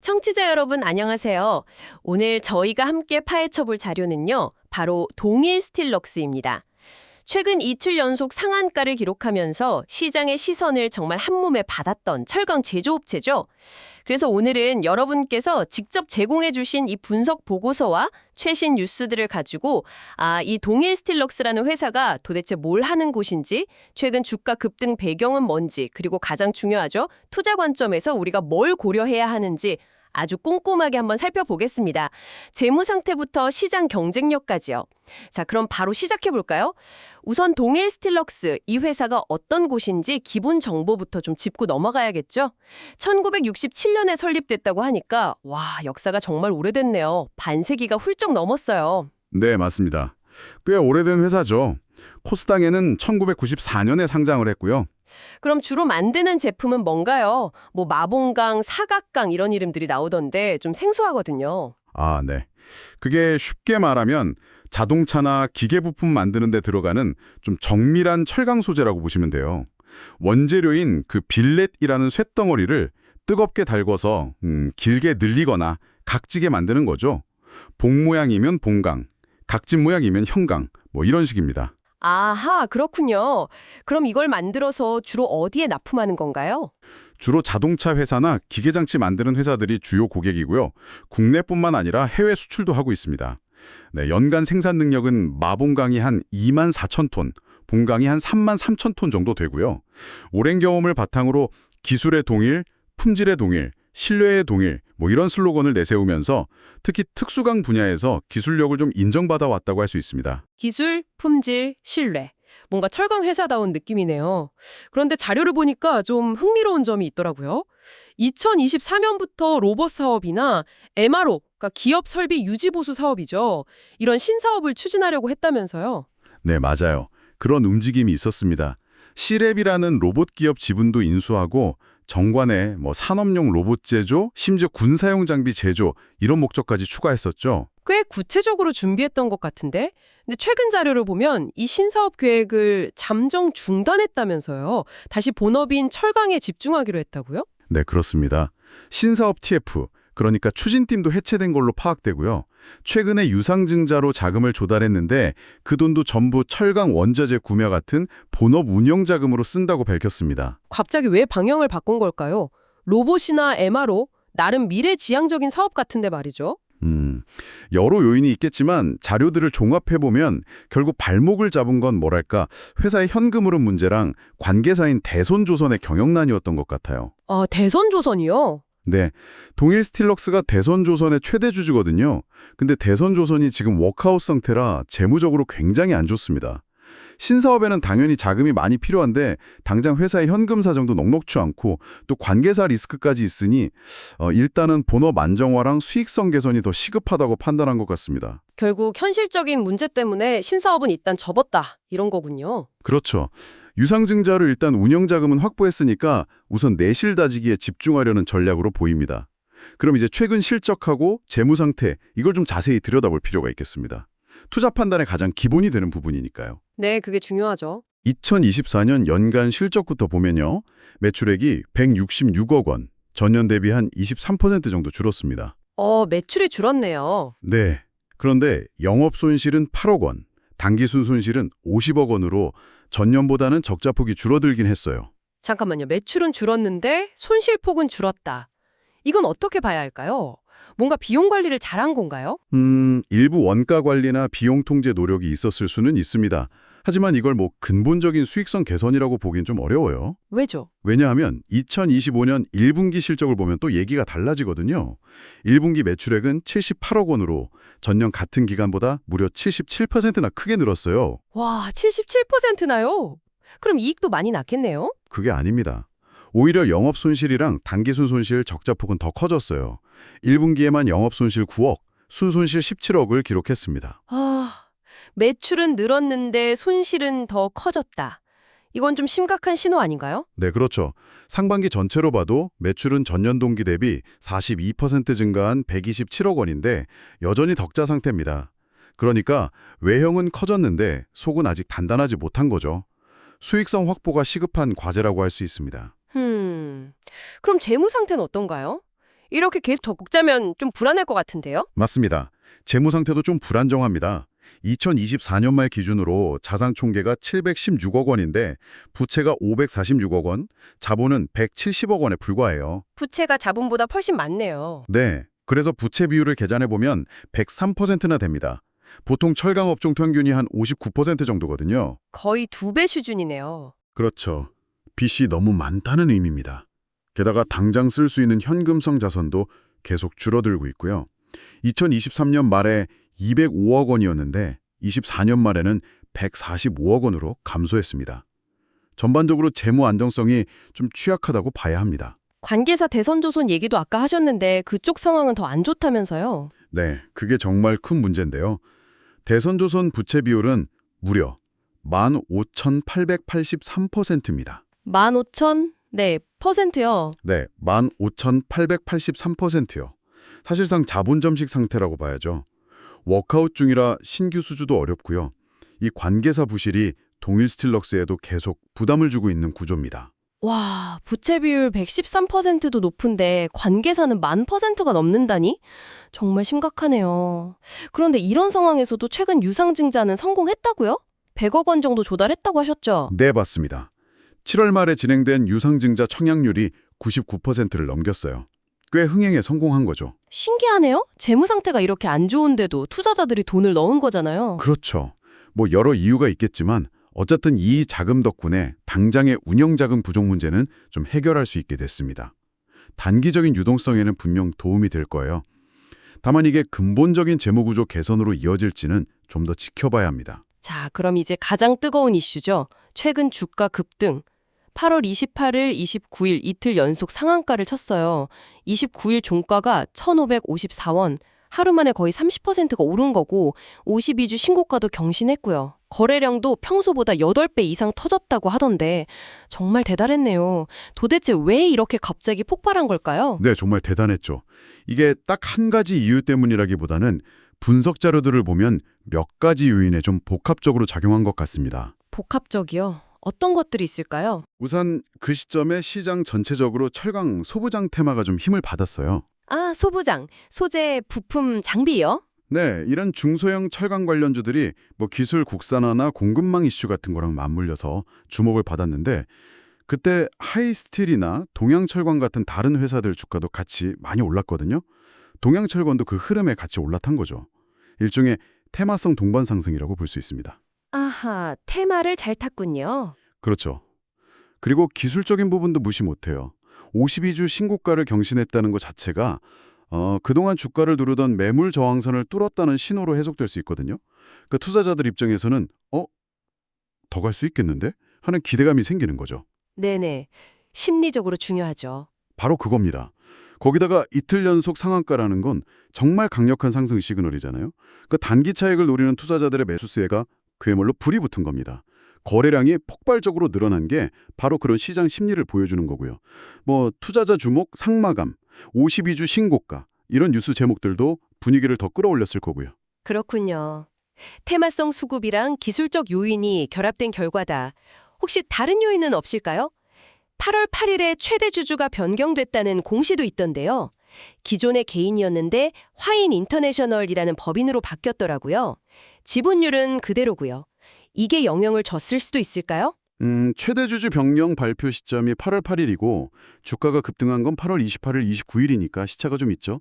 청취자 여러분 안녕하세요. 오늘 저희가 함께 파헤쳐볼 자료는요. 바로 동일 스틸럭스입니다. 최근 이틀 연속 상한가를 기록하면서 시장의 시선을 정말 한몸에 받았던 철강 제조업체죠. 그래서 오늘은 여러분께서 직접 제공해 주신 이 분석 보고서와 최신 뉴스들을 가지고 이 동일 스틸럭스라는 회사가 도대체 뭘 하는 곳인지, 최근 주가 급등 배경은 뭔지, 그리고 가장 중요하죠. 투자 관점에서 우리가 뭘 고려해야 하는지 아주 꼼꼼하게 한번 살펴보겠습니다. 재무 상태부터 시장 경쟁력까지요. 자, 그럼 바로 시작해 볼까요? 우선 동일 스틸럭스, 이 회사가 어떤 곳인지 기본 정보부터 좀 짚고 넘어가야겠죠? 1967년에 설립됐다고 하니까 역사가 정말 오래됐네요. 반세기가 훌쩍 넘었어요. 네, 맞습니다. 꽤 오래된 회사죠. 코스닥에는 1994년에 상장을 했고요. 그럼 주로 만드는 제품은 뭔가요? 마봉강, 사각강 이런 이름들이 나오던데 좀 생소하거든요. 네. 그게 쉽게 말하면 자동차나 기계 부품 만드는 데 들어가는 좀 정밀한 철강 소재라고 보시면 돼요. 원재료인 그 빌렛이라는 쇳덩어리를 뜨겁게 달궈서 길게 늘리거나 각지게 만드는 거죠. 봉 모양이면 봉강, 각진 모양이면 형강, 이런 식입니다. 아하, 그렇군요. 그럼 이걸 만들어서 주로 어디에 납품하는 건가요? 주로 자동차 회사나 기계장치 만드는 회사들이 주요 고객이고요. 국내뿐만 아니라 해외 수출도 하고 있습니다. 네, 연간 생산 능력은 마봉강이 한 2만 4천 톤, 봉강이 한 3만 3천 톤 정도 되고요. 오랜 경험을 바탕으로 기술의 동일, 품질의 동일, 신뢰의 동일, 이런 슬로건을 내세우면서 특히 특수강 분야에서 기술력을 좀 인정받아 왔다고 할 수 있습니다. 기술, 품질, 신뢰. 뭔가 철강 회사다운 느낌이네요. 그런데 자료를 보니까 좀 흥미로운 점이 있더라고요. 2024년부터 로봇 사업이나 MRO, 그러니까 기업 설비 유지 보수 사업이죠. 이런 신사업을 추진하려고 했다면서요. 네, 맞아요. 그런 움직임이 있었습니다. 시랩이라는 로봇 기업 지분도 인수하고 정관에 산업용 로봇 제조, 심지어 군사용 장비 제조 이런 목적까지 추가했었죠. 꽤 구체적으로 준비했던 것 같은데? 근데 최근 자료를 보면 이 신사업 계획을 잠정 중단했다면서요. 다시 본업인 철강에 집중하기로 했다고요? 네, 그렇습니다. 신사업 TF, 그러니까 추진팀도 해체된 걸로 파악되고요. 최근에 유상증자로 자금을 조달했는데 그 돈도 전부 철강 원자재 구매 같은 본업 운영 자금으로 쓴다고 밝혔습니다. 갑자기 왜 방향을 바꾼 걸까요? 로봇이나 MRO, 나름 미래지향적인 사업 같은데 말이죠. 여러 요인이 있겠지만 자료들을 종합해보면 결국 발목을 잡은 건 회사의 현금 흐름 문제랑 관계사인 대손조선의 경영난이었던 것 같아요. 대선조선이요? 네, 동일 스틸럭스가 대선조선의 최대 주주거든요. 근데 대선조선이 지금 워크아웃 상태라 재무적으로 굉장히 안 좋습니다. 신사업에는 당연히 자금이 많이 필요한데 당장 회사의 현금 사정도 넉넉치 않고 또 관계사 리스크까지 있으니 일단은 본업 안정화랑 수익성 개선이 더 시급하다고 판단한 것 같습니다. 결국 현실적인 문제 때문에 신사업은 일단 접었다. 이런 거군요. 그렇죠. 유상증자로 일단 운영자금은 확보했으니까 우선 내실 다지기에 집중하려는 전략으로 보입니다. 그럼 이제 최근 실적하고 재무 상태, 이걸 좀 자세히 들여다볼 필요가 있겠습니다. 투자 판단의 가장 기본이 되는 부분이니까요. 네, 그게 중요하죠. 2024년 연간 실적부터 보면요. 매출액이 166억 원, 전년 대비 한 23% 정도 줄었습니다. 매출이 줄었네요. 네. 그런데 영업 손실은 8억 원, 당기순 손실은 50억 원으로 전년보다는 적자폭이 줄어들긴 했어요. 잠깐만요. 매출은 줄었는데 손실폭은 줄었다. 이건 어떻게 봐야 할까요? 뭔가 비용 관리를 잘한 건가요? 일부 원가 관리나 비용 통제 노력이 있었을 수는 있습니다. 하지만 이걸 근본적인 수익성 개선이라고 보긴 좀 어려워요. 왜죠? 왜냐하면 2025년 1분기 실적을 보면 또 얘기가 달라지거든요. 1분기 매출액은 78억 원으로 전년 같은 기간보다 무려 77%나 크게 늘었어요. 와, 77%나요? 그럼 이익도 많이 났겠네요? 그게 아닙니다. 오히려 영업 손실이랑 당기순 손실 적자폭은 더 커졌어요. 1분기에만 영업 손실 9억, 순손실 17억을 기록했습니다. 매출은 늘었는데 손실은 더 커졌다. 이건 좀 심각한 신호 아닌가요? 네, 그렇죠. 상반기 전체로 봐도 매출은 전년 동기 대비 42% 증가한 127억 원인데 여전히 덕자 상태입니다. 그러니까 외형은 커졌는데 속은 아직 단단하지 못한 거죠. 수익성 확보가 시급한 과제라고 할 수 있습니다. 그럼 재무 상태는 어떤가요? 이렇게 계속 적자면 좀 불안할 것 같은데요? 맞습니다. 재무 상태도 좀 불안정합니다. 2024년 말 기준으로 자산 총계가 716억 원인데 부채가 546억 원, 자본은 170억 원에 불과해요. 부채가 자본보다 훨씬 많네요. 네, 그래서 부채 비율을 계산해 보면 103%나 됩니다. 보통 철강 업종 평균이 한 59% 정도거든요. 거의 2배 수준이네요. 그렇죠. 빚이 너무 많다는 의미입니다. 게다가 당장 쓸 수 있는 현금성 자산도 계속 줄어들고 있고요. 2023년 말에 205억 원이었는데 24년 말에는 145억 원으로 감소했습니다. 전반적으로 재무 안정성이 좀 취약하다고 봐야 합니다. 관계사 대선조선 얘기도 아까 하셨는데 그쪽 상황은 더 안 좋다면서요? 네, 그게 정말 큰 문제인데요. 대선조선 부채 비율은 무려 15,883%입니다. 15,000? 네, %요. 네, 15,883%요. 사실상 자본점식 상태라고 봐야죠. 워크아웃 중이라 신규 수주도 어렵고요. 이 관계사 부실이 동일스틸럭스에도 계속 부담을 주고 있는 구조입니다. 와, 부채 비율 113%도 높은데 관계사는 10,000%가 넘는다니? 정말 심각하네요. 그런데 이런 상황에서도 최근 유상증자는 성공했다고요? 100억 원 정도 조달했다고 하셨죠? 네, 맞습니다. 7월 말에 진행된 유상증자 청약률이 99%를 넘겼어요. 꽤 흥행에 성공한 거죠. 신기하네요. 재무 상태가 이렇게 안 좋은데도 투자자들이 돈을 넣은 거잖아요. 그렇죠. 뭐 여러 이유가 있겠지만 어쨌든 이 자금 덕분에 당장의 운영자금 부족 문제는 좀 해결할 수 있게 됐습니다. 단기적인 유동성에는 분명 도움이 될 거예요. 다만 이게 근본적인 재무구조 개선으로 이어질지는 좀 더 지켜봐야 합니다. 자, 그럼 이제 가장 뜨거운 이슈죠. 최근 주가 급등. 8월 28일, 29일 이틀 연속 상한가를 쳤어요. 29일 종가가 1,554원. 하루 만에 거의 30%가 오른 거고 52주 신고가도 경신했고요. 거래량도 평소보다 8배 이상 터졌다고 하던데 정말 대단했네요. 도대체 왜 이렇게 갑자기 폭발한 걸까요? 네, 정말 대단했죠. 이게 딱 한 가지 이유 때문이라기보다는 분석 자료들을 보면 몇 가지 요인에 좀 복합적으로 작용한 것 같습니다. 복합적이요. 어떤 것들이 있을까요? 우선 그 시점에 시장 전체적으로 철강 소부장 테마가 좀 힘을 받았어요. 아, 소부장, 소재, 부품, 장비요? 네, 이런 중소형 철강 관련주들이 뭐 기술 국산화나 공급망 이슈 같은 거랑 맞물려서 주목을 받았는데 그때 하이스틸이나 동양철강 같은 다른 회사들 주가도 같이 많이 올랐거든요. 동양철강도 그 흐름에 같이 올라탄 거죠. 일종의 테마성 동반 상승이라고 볼 수 있습니다. 아하, 테마를 잘 탔군요. 그렇죠. 그리고 기술적인 부분도 무시 못해요. 52주 신고가를 경신했다는 것 자체가 그동안 주가를 누르던 매물 저항선을 뚫었다는 신호로 해석될 수 있거든요. 그러니까 투자자들 입장에서는 더 갈 수 있겠는데? 하는 기대감이 생기는 거죠. 네네. 심리적으로 중요하죠. 바로 그겁니다. 거기다가 이틀 연속 상한가라는 건 정말 강력한 상승 시그널이잖아요. 그 단기 차익을 노리는 투자자들의 매수세가 그야말로 불이 붙은 겁니다. 거래량이 폭발적으로 늘어난 게 바로 그런 시장 심리를 보여주는 거고요. 뭐 투자자 주목, 상마감, 52주 신고가 이런 뉴스 제목들도 분위기를 더 끌어올렸을 거고요. 그렇군요. 테마성 수급이랑 기술적 요인이 결합된 결과다. 혹시 다른 요인은 없을까요? 8월 8일에 최대 주주가 변경됐다는 공시도 있던데요. 기존의 개인이었는데 화인 인터내셔널이라는 법인으로 바뀌었더라고요. 지분율은 그대로고요. 이게 영향을 줬을 수도 있을까요? 최대 주주 변경 발표 시점이 8월 8일이고 주가가 급등한 건 8월 28일, 29일이니까 시차가 좀 있죠.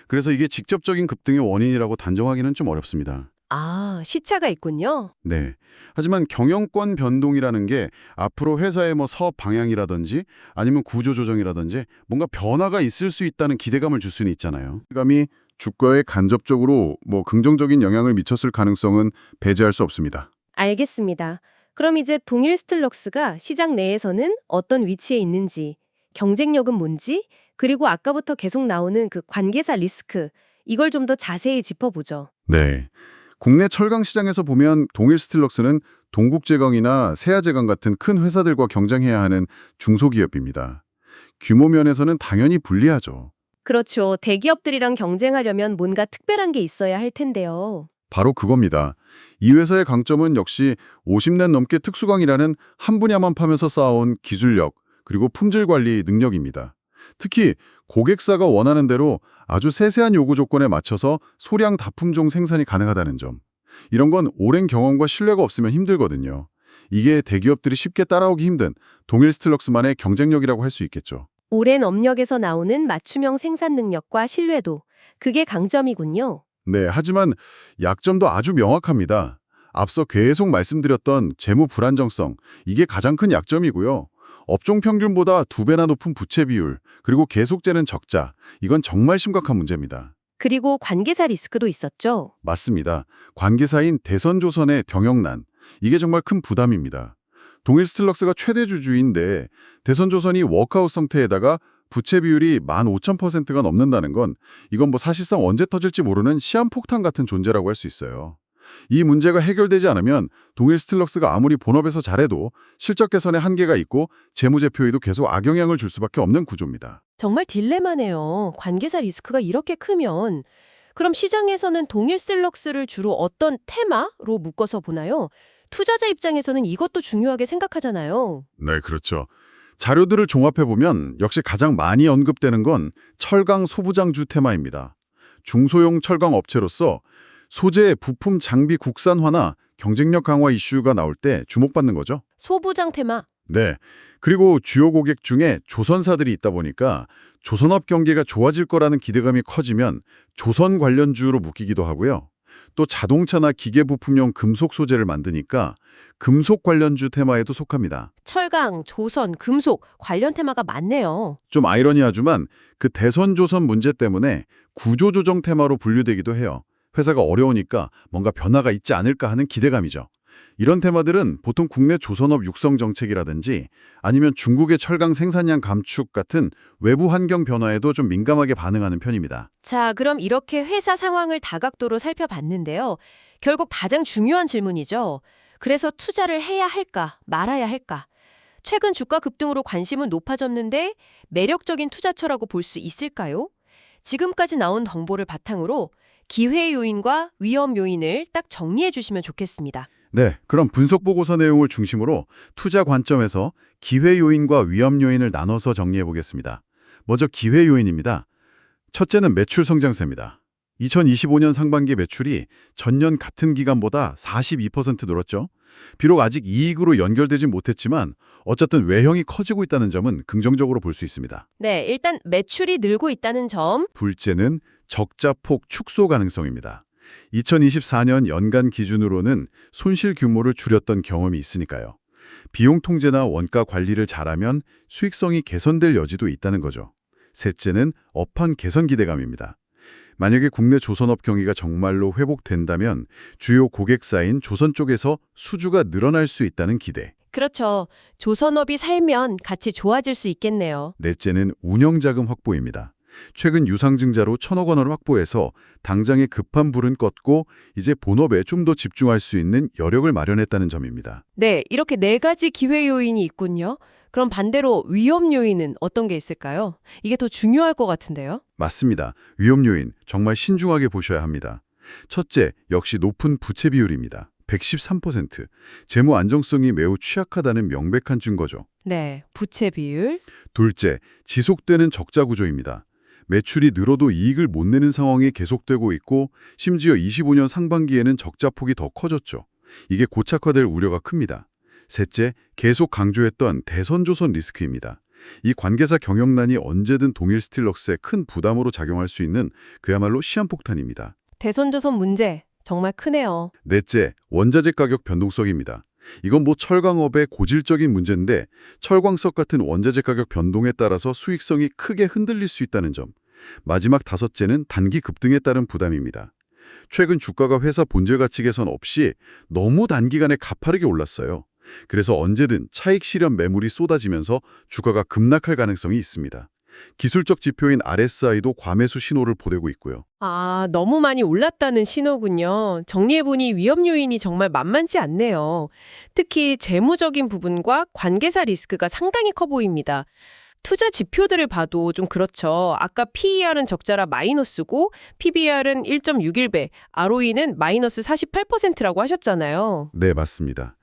그래서 이게 직접적인 급등의 원인이라고 단정하기는 좀 어렵습니다. 아, 시차가 있군요. 네. 하지만 경영권 변동이라는 게 앞으로 회사의 뭐 사업 방향이라든지 아니면 구조 조정이라든지 뭔가 변화가 있을 수 있다는 기대감을 줄 수는 있잖아요. 기대감이 주가에 간접적으로 뭐 긍정적인 영향을 미쳤을 가능성은 배제할 수 없습니다. 알겠습니다. 그럼 이제 동일스틸럭스가 시장 내에서는 어떤 위치에 있는지, 경쟁력은 뭔지, 그리고 아까부터 계속 나오는 그 관계사 리스크, 이걸 좀 더 자세히 짚어보죠. 네. 국내 철강 시장에서 보면 동일스틸럭스는 동국제강이나 세아제강 같은 큰 회사들과 경쟁해야 하는 중소기업입니다. 규모 면에서는 당연히 불리하죠. 그렇죠. 대기업들이랑 경쟁하려면 뭔가 특별한 게 있어야 할 텐데요. 바로 그겁니다. 이 회사의 강점은 역시 50년 넘게 특수강이라는 한 분야만 파면서 쌓아온 기술력, 그리고 품질 관리 능력입니다. 특히 고객사가 원하는 대로 아주 세세한 요구 조건에 맞춰서 소량 다품종 생산이 가능하다는 점. 이런 건 오랜 경험과 신뢰가 없으면 힘들거든요. 이게 대기업들이 쉽게 따라오기 힘든 동일 스틸럭스만의 경쟁력이라고 할 수 있겠죠. 오랜 업력에서 나오는 맞춤형 생산 능력과 신뢰도, 그게 강점이군요. 네, 하지만 약점도 아주 명확합니다. 앞서 계속 말씀드렸던 재무 불안정성, 이게 가장 큰 약점이고요. 업종 평균보다 2배나 높은 부채 비율, 그리고 계속되는 적자, 이건 정말 심각한 문제입니다. 그리고 관계사 리스크도 있었죠. 맞습니다. 관계사인 대선조선의 경영난, 이게 정말 큰 부담입니다. 동일 스틸럭스가 최대 주주인데 대선조선이 워크아웃 상태에다가 부채 비율이 15,000%가 넘는다는 건 이건 뭐 사실상 언제 터질지 모르는 시한폭탄 같은 존재라고 할 수 있어요. 이 문제가 해결되지 않으면 동일 스틸럭스가 아무리 본업에서 잘해도 실적 개선에 한계가 있고 재무제표에도 계속 악영향을 줄 수밖에 없는 구조입니다. 정말 딜레마네요. 관계사 리스크가 이렇게 크면. 그럼 시장에서는 동일 스틸럭스를 주로 어떤 테마로 묶어서 보나요? 투자자 입장에서는 이것도 중요하게 생각하잖아요. 네, 그렇죠. 자료들을 종합해보면 역시 가장 많이 언급되는 건 철강 소부장주 테마입니다. 중소형 철강 업체로서 소재, 부품, 장비 국산화나 경쟁력 강화 이슈가 나올 때 주목받는 거죠. 소부장 테마. 네. 그리고 주요 고객 중에 조선사들이 있다 보니까 조선업 경기가 좋아질 거라는 기대감이 커지면 조선 관련주로 묶이기도 하고요. 또 자동차나 기계 부품용 금속 소재를 만드니까 금속 관련주 테마에도 속합니다. 철강, 조선, 금속 관련 테마가 많네요. 좀 아이러니하지만 그 대선 조선 문제 때문에 구조조정 테마로 분류되기도 해요. 회사가 어려우니까 뭔가 변화가 있지 않을까 하는 기대감이죠. 이런 테마들은 보통 국내 조선업 육성 정책이라든지 아니면 중국의 철강 생산량 감축 같은 외부 환경 변화에도 좀 민감하게 반응하는 편입니다. 자, 그럼 이렇게 회사 상황을 다각도로 살펴봤는데요. 결국 가장 중요한 질문이죠. 그래서 투자를 해야 할까, 말아야 할까? 최근 주가 급등으로 관심은 높아졌는데 매력적인 투자처라고 볼 수 있을까요? 지금까지 나온 정보를 바탕으로 기회 요인과 위험 요인을 딱 정리해 주시면 좋겠습니다. 네, 그럼 분석 보고서 내용을 중심으로 투자 관점에서 기회 요인과 위험 요인을 나눠서 정리해 보겠습니다. 먼저 기회 요인입니다. 첫째는 매출 성장세입니다. 2025년 상반기 매출이 전년 같은 기간보다 42% 늘었죠. 비록 아직 이익으로 연결되진 못했지만 어쨌든 외형이 커지고 있다는 점은 긍정적으로 볼 수 있습니다. 네, 일단 매출이 늘고 있다는 점. 둘째는 적자폭 축소 가능성입니다. 2024년 연간 기준으로는 손실 규모를 줄였던 경험이 있으니까요. 비용 통제나 원가 관리를 잘하면 수익성이 개선될 여지도 있다는 거죠. 셋째는 업황 개선 기대감입니다. 만약에 국내 조선업 경기가 정말로 회복된다면 주요 고객사인 조선 쪽에서 수주가 늘어날 수 있다는 기대. 그렇죠. 조선업이 살면 같이 좋아질 수 있겠네요. 넷째는 운영자금 확보입니다. 최근 유상증자로 1,000억 원을 확보해서 당장의 급한 불은 껐고 이제 본업에 좀 더 집중할 수 있는 여력을 마련했다는 점입니다. 네, 이렇게 네 가지 기회 요인이 있군요. 그럼 반대로 위험 요인은 어떤 게 있을까요? 이게 더 중요할 것 같은데요. 맞습니다. 위험 요인 정말 신중하게 보셔야 합니다. 첫째, 역시 높은 부채 비율입니다. 113%. 재무 안정성이 매우 취약하다는 명백한 증거죠. 네, 부채 비율. 둘째, 지속되는 적자 구조입니다. 매출이 늘어도 이익을 못 내는 상황이 계속되고 있고 심지어 25년 상반기에는 적자폭이 더 커졌죠. 이게 고착화될 우려가 큽니다. 셋째, 계속 강조했던 대선조선 리스크입니다. 이 관계사 경영난이 언제든 동일 스틸럭스에 큰 부담으로 작용할 수 있는 그야말로 시한폭탄입니다. 대선조선 문제 정말 크네요. 넷째, 원자재 가격 변동성입니다. 이건 뭐 철강업의 고질적인 문제인데 철광석 같은 원자재 가격 변동에 따라서 수익성이 크게 흔들릴 수 있다는 점. 마지막 다섯째는 단기 급등에 따른 부담입니다. 최근 주가가 회사 본질 가치 개선 없이 너무 단기간에 가파르게 올랐어요. 그래서 언제든 차익 실현 매물이 쏟아지면서 주가가 급락할 가능성이 있습니다. 기술적 지표인 RSI도 과매수 신호를 보내고 있고요. 아, 너무 많이 올랐다는 신호군요. 정리해보니 위험 요인이 정말 만만치 않네요. 특히 재무적인 부분과 관계사 리스크가 상당히 커 보입니다. 투자 지표들을 봐도 좀 그렇죠. 아까 PER은 적자라 마이너스고 PBR은 1.61배, ROE는 마이너스 48%라고 하셨잖아요. 네, 맞습니다.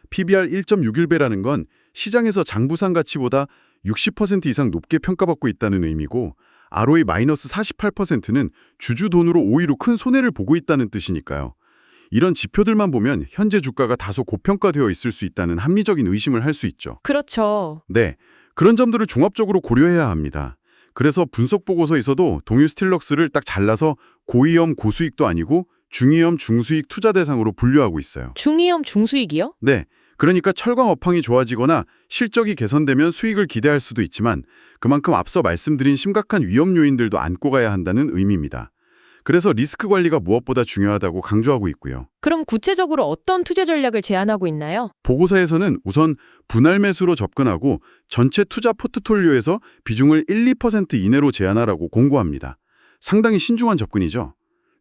PBR 1.61배라는 건 시장에서 장부상 가치보다 60% 이상 높게 평가받고 있다는 의미고 ROE 마이너스 48%는 주주 돈으로 오히려 큰 손해를 보고 있다는 뜻이니까요. 이런 지표들만 보면 현재 주가가 다소 고평가되어 있을 수 있다는 합리적인 의심을 할 수 있죠. 그렇죠. 네, 그런 점들을 종합적으로 고려해야 합니다. 그래서 분석 보고서에서도 동일 스틸럭스를 딱 잘라서 고위험 고수익도 아니고 중위험 중수익 투자 대상으로 분류하고 있어요. 중위험 중수익이요? 네, 그러니까 철강 업황이 좋아지거나 실적이 개선되면 수익을 기대할 수도 있지만 그만큼 앞서 말씀드린 심각한 위험 요인들도 안고 가야 한다는 의미입니다. 그래서 리스크 관리가 무엇보다 중요하다고 강조하고 있고요. 그럼 구체적으로 어떤 투자 전략을 제안하고 있나요? 보고서에서는 우선 분할 매수로 접근하고 전체 투자 포트폴리오에서 비중을 1~2% 이내로 제한하라고 공고합니다. 상당히 신중한 접근이죠.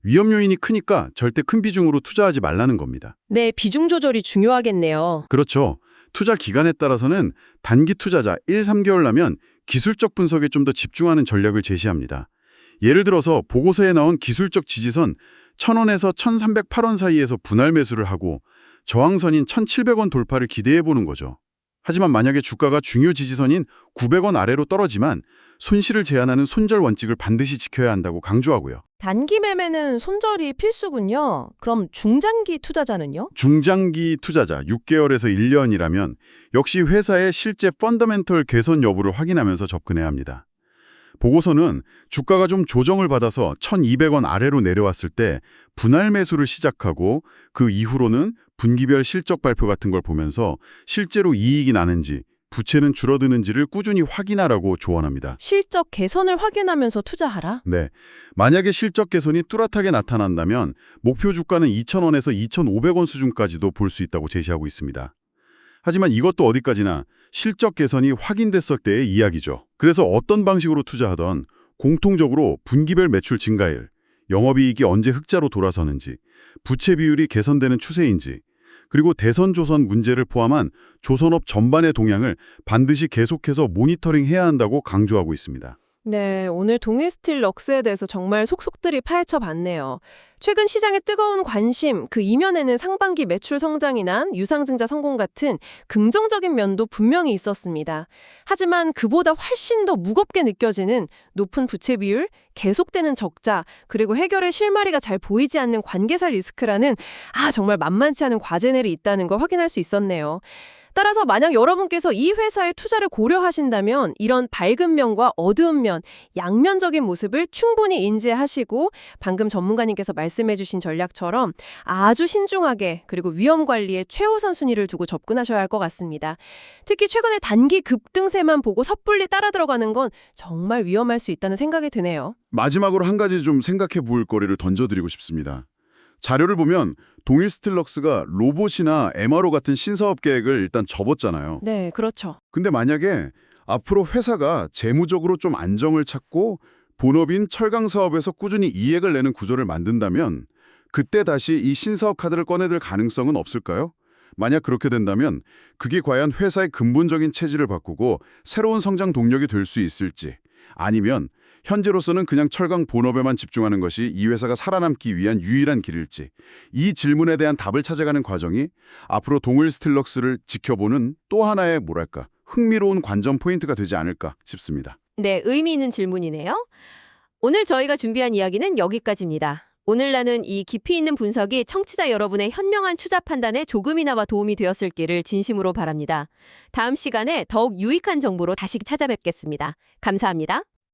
위험 요인이 크니까 절대 큰 비중으로 투자하지 말라는 겁니다. 네, 비중 조절이 중요하겠네요. 그렇죠. 투자 기간에 따라서는 단기 투자자 1~3개월라면 기술적 분석에 좀 더 집중하는 전략을 제시합니다. 예를 들어서 보고서에 나온 기술적 지지선 1,000원에서 1,308원 사이에서 분할 매수를 하고 저항선인 1,700원 돌파를 기대해보는 거죠. 하지만 만약에 주가가 중요 지지선인 900원 아래로 떨어지만 손실을 제한하는 손절 원칙을 반드시 지켜야 한다고 강조하고요. 단기 매매는 손절이 필수군요. 그럼 중장기 투자자는요? 중장기 투자자 6개월에서 1년이라면 역시 회사의 실제 펀더멘털 개선 여부를 확인하면서 접근해야 합니다. 보고서는 주가가 좀 조정을 받아서 1,200원 아래로 내려왔을 때 분할 매수를 시작하고 그 이후로는 분기별 실적 발표 같은 걸 보면서 실제로 이익이 나는지 부채는 줄어드는지를 꾸준히 확인하라고 조언합니다. 실적 개선을 확인하면서 투자하라? 네, 만약에 실적 개선이 뚜렷하게 나타난다면 목표 주가는 2,000원에서 2,500원 수준까지도 볼 수 있다고 제시하고 있습니다. 하지만 이것도 어디까지나 실적 개선이 확인됐을 때의 이야기죠. 그래서 어떤 방식으로 투자하던 공통적으로 분기별 매출 증가율, 영업이익이 언제 흑자로 돌아서는지, 부채 비율이 개선되는 추세인지, 그리고 대선 조선 문제를 포함한 조선업 전반의 동향을 반드시 계속해서 모니터링해야 한다고 강조하고 있습니다. 네, 오늘 동일 스틸 럭스에 대해서 정말 속속들이 파헤쳐 봤네요. 최근 시장의 뜨거운 관심, 그 이면에는 상반기 매출 성장이 난 유상증자 성공 같은 긍정적인 면도 분명히 있었습니다. 하지만 그보다 훨씬 더 무겁게 느껴지는 높은 부채 비율, 계속되는 적자, 그리고 해결의 실마리가 잘 보이지 않는 관계사 리스크라는 정말 만만치 않은 과제들이 있다는 걸 확인할 수 있었네요. 따라서 만약 여러분께서 이 회사의 투자를 고려하신다면 이런 밝은 면과 어두운 면, 양면적인 모습을 충분히 인지하시고 방금 전문가님께서 말씀해 주신 전략처럼 아주 신중하게 그리고 위험 관리에 최우선 순위를 두고 접근하셔야 할 것 같습니다. 특히 최근에 단기 급등세만 보고 섣불리 따라 들어가는 건 정말 위험할 수 있다는 생각이 드네요. 마지막으로 한 가지 좀 생각해 볼 거리를 던져드리고 싶습니다. 자료를 보면 동일 스틸럭스가 로봇이나 MRO 같은 신사업 계획을 일단 접었잖아요. 네, 그렇죠. 근데 만약에 앞으로 회사가 재무적으로 좀 안정을 찾고 본업인 철강 사업에서 꾸준히 이익을 내는 구조를 만든다면 그때 다시 이 신사업 카드를 꺼내들 가능성은 없을까요? 만약 그렇게 된다면 그게 과연 회사의 근본적인 체질을 바꾸고 새로운 성장 동력이 될 수 있을지, 아니면 현재로서는 그냥 철강 본업에만 집중하는 것이 이 회사가 살아남기 위한 유일한 길일지, 이 질문에 대한 답을 찾아가는 과정이 앞으로 동일 스틸럭스를 지켜보는 또 하나의 흥미로운 관전 포인트가 되지 않을까 싶습니다. 네, 의미 있는 질문이네요. 오늘 저희가 준비한 이야기는 여기까지입니다. 오늘 나눈 이 깊이 있는 분석이 청취자 여러분의 현명한 투자 판단에 조금이나마 도움이 되었을기를 진심으로 바랍니다. 다음 시간에 더욱 유익한 정보로 다시 찾아뵙겠습니다. 감사합니다.